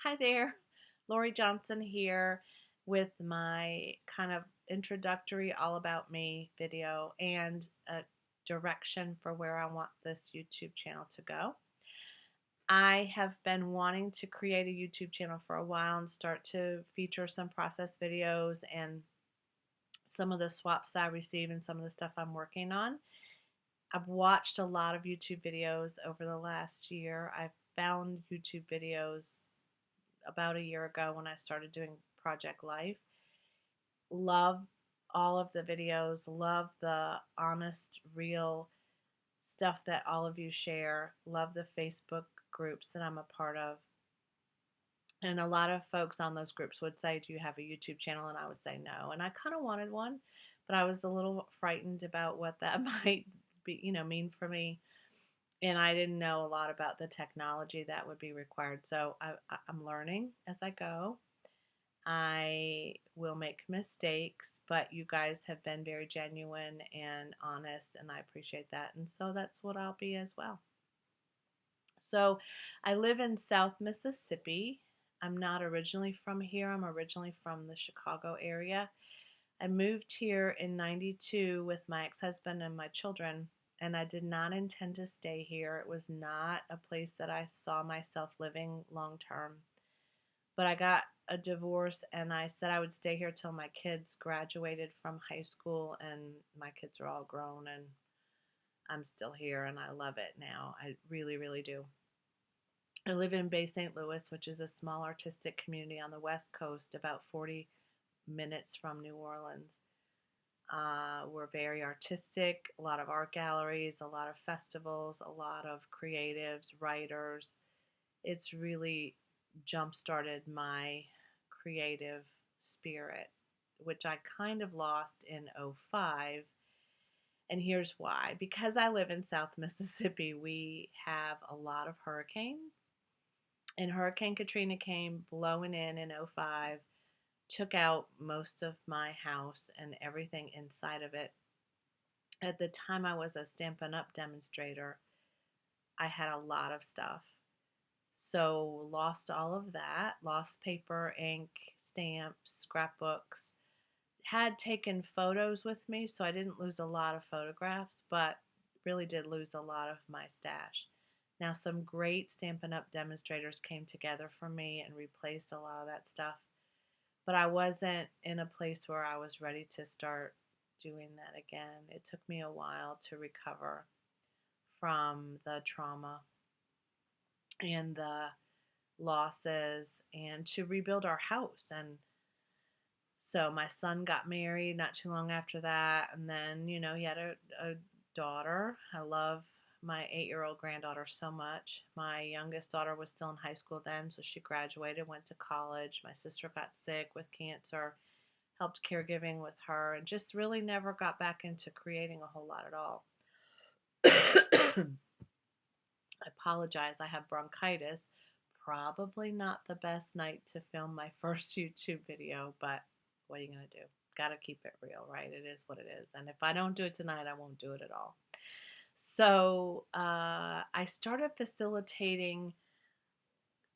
Hi there, Lori Johnson here with my kind of introductory all about me video and a direction for where I want this YouTube channel to go. I have been wanting to create a YouTube channel for a while and start to feature some process videos and some of the swaps that I receive and some of the stuff I'm working on. I've watched a lot of YouTube videos over the last year. I've found YouTube videos about a year ago when I started doing Project Life. Love all of the videos, love the honest, real stuff that all of you share, love the Facebook groups that I'm a part of. And a lot of folks on those groups would say, "Do you have a YouTube channel?" And I would say no. And I kind of wanted one, but I was a little frightened about what that might be, mean for me. And I didn't know a lot about the technology that would be required. So I'm learning as I go. I will make mistakes, but you guys have been very genuine and honest, and I appreciate that. And so that's what I'll be as well. So I live in South Mississippi. I'm not originally from here, I'm originally from the Chicago area. I moved here in 92 with my ex husband and my children, and I did not intend to stay here. It was not a place that I saw myself living long term. But I got a divorce and I said I would stay here till my kids graduated from high school, and my kids are all grown and I'm still here and I love it now. I really, really do. I live in Bay St. Louis, which is a small artistic community on the West Coast, about 40 minutes from New Orleans. We're very artistic, a lot of art galleries, a lot of festivals, a lot of creatives, writers. It's really jump started my creative spirit, which I kind of lost in '05. And here's why. Because I live in South Mississippi, we have a lot of hurricanes. And Hurricane Katrina came blowing in '05, took out most of my house and everything inside of it. At the time I was a Stampin' Up! Demonstrator, I had a lot of stuff. So lost all of that, lost paper, ink, stamps, scrapbooks. Had taken photos with me, so I didn't lose a lot of photographs, but really did lose a lot of my stash. Now, some great Stampin' Up! Demonstrators came together for me and replaced a lot of that stuff, but I wasn't in a place where I was ready to start doing that again. It took me a while to recover from the trauma and the losses and to rebuild our house. And so my son got married not too long after that. And then, he had a daughter. I love my 8-year-old granddaughter so much. My youngest daughter was still in high school then, so she graduated, went to college. My sister got sick with cancer, helped caregiving with her, and just really never got back into creating a whole lot at all. I apologize, I have bronchitis. Probably not the best night to film my first YouTube video, but what are you going to do? Got to keep it real, right? It is what it is. And if I don't do it tonight, I won't do it at all. So I started facilitating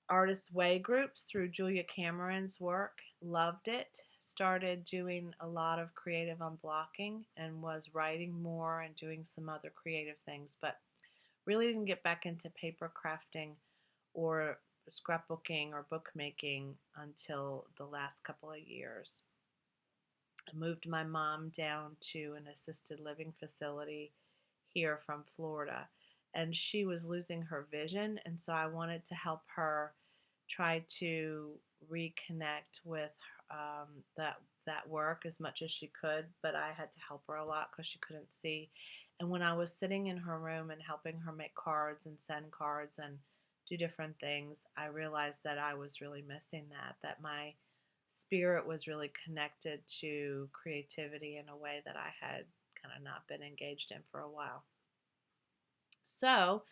Artist Way groups through Julia Cameron's work. Loved it. Started doing a lot of creative unblocking and was writing more and doing some other creative things, but really didn't get back into paper crafting or scrapbooking or bookmaking until the last couple of years. I moved my mom down to an assisted living facility here from Florida, and she was losing her vision, and so I wanted to help her try to reconnect with that work as much as she could, but I had to help her a lot because she couldn't see. And when I was sitting in her room and helping her make cards and send cards and do different things, I realized that I was really missing that my spirit was really connected to creativity in a way that I had kind of not been engaged in for a while. So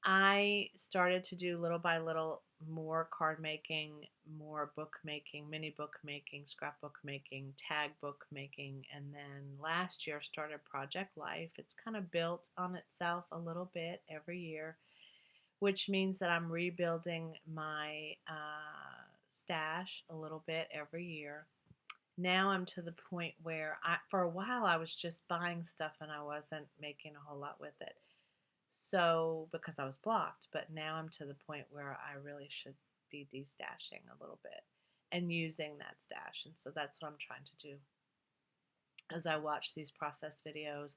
I started to do little by little more card making, more book making, mini book making, scrapbook making, tag book making, and then last year started Project Life. It's kind of built on itself a little bit every year. which means that I'm rebuilding my stash a little bit every year. Now I'm to the point where for a while, I was just buying stuff and I wasn't making a whole lot with it. So, because I was blocked, but now I'm to the point where I really should be destashing a little bit and using that stash. And so that's what I'm trying to do as I watch these process videos,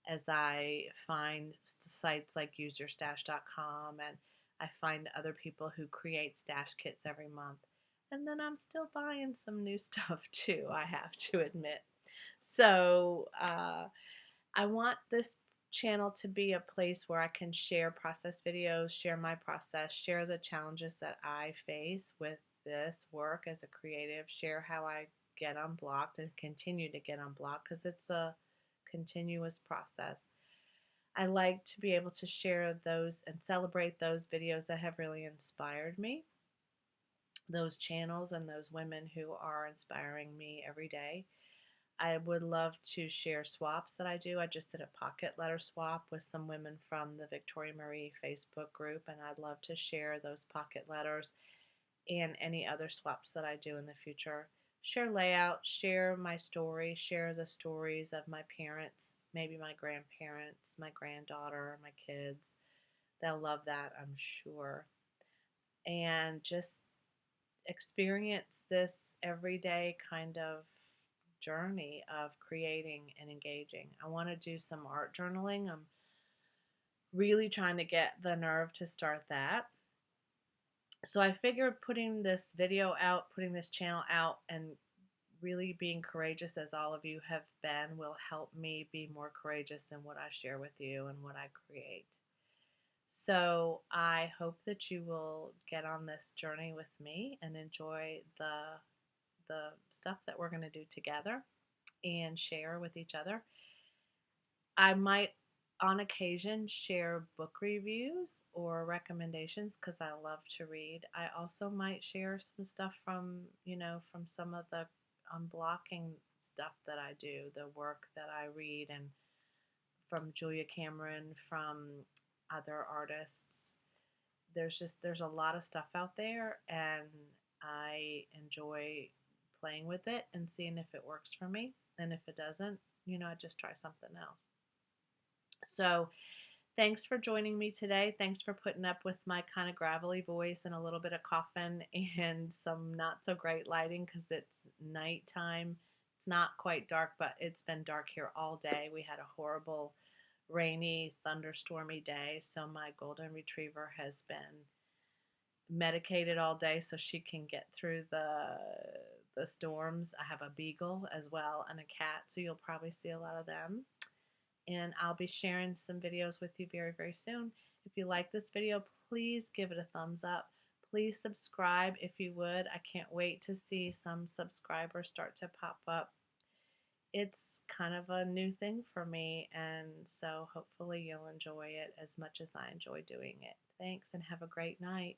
as I find sites like useyourstash.com, and I find other people who create stash kits every month. And then I'm still buying some new stuff too, I have to admit. So I want this channel to be a place where I can share process videos, share my process, share the challenges that I face with this work as a creative, share how I get unblocked and continue to get unblocked, because it's a continuous process. I like to be able to share those and celebrate those videos that have really inspired me, those channels and those women who are inspiring me every day. I would love to share swaps that I do. I just did a pocket letter swap with some women from the Victoria Marie Facebook group, and I'd love to share those pocket letters and any other swaps that I do in the future. Share layout, share my story, share the stories of my parents, maybe my grandparents, my granddaughter, my kids. They'll love that, I'm sure. And just experience this everyday kind of journey of creating and engaging. I want to do some art journaling. I'm really trying to get the nerve to start that. So I figured putting this video out, putting this channel out, and really being courageous as all of you have been will help me be more courageous in what I share with you and what I create. So I hope that you will get on this journey with me and enjoy the stuff that we're going to do together and share with each other. I might, on occasion, share book reviews or recommendations because I love to read. I also might share some stuff from some of the unblocking stuff that I do, the work that I read, and from Julia Cameron, from other artists. There's a lot of stuff out there, and I enjoy playing with it and seeing if it works for me. And if it doesn't, I just try something else. So thanks for joining me today. Thanks for putting up with my kind of gravelly voice and a little bit of coughing and some not so great lighting because it's nighttime. It's not quite dark, but it's been dark here all day. We had a horrible rainy, thunderstormy day, so my golden retriever has been medicated all day so she can get through the storms. I have a beagle as well and a cat, so you'll probably see a lot of them. And I'll be sharing some videos with you very, very soon. If you like this video, please give it a thumbs up. Please subscribe if you would. I can't wait to see some subscribers start to pop up. It's kind of a new thing for me, and so hopefully you'll enjoy it as much as I enjoy doing it. Thanks, and have a great night.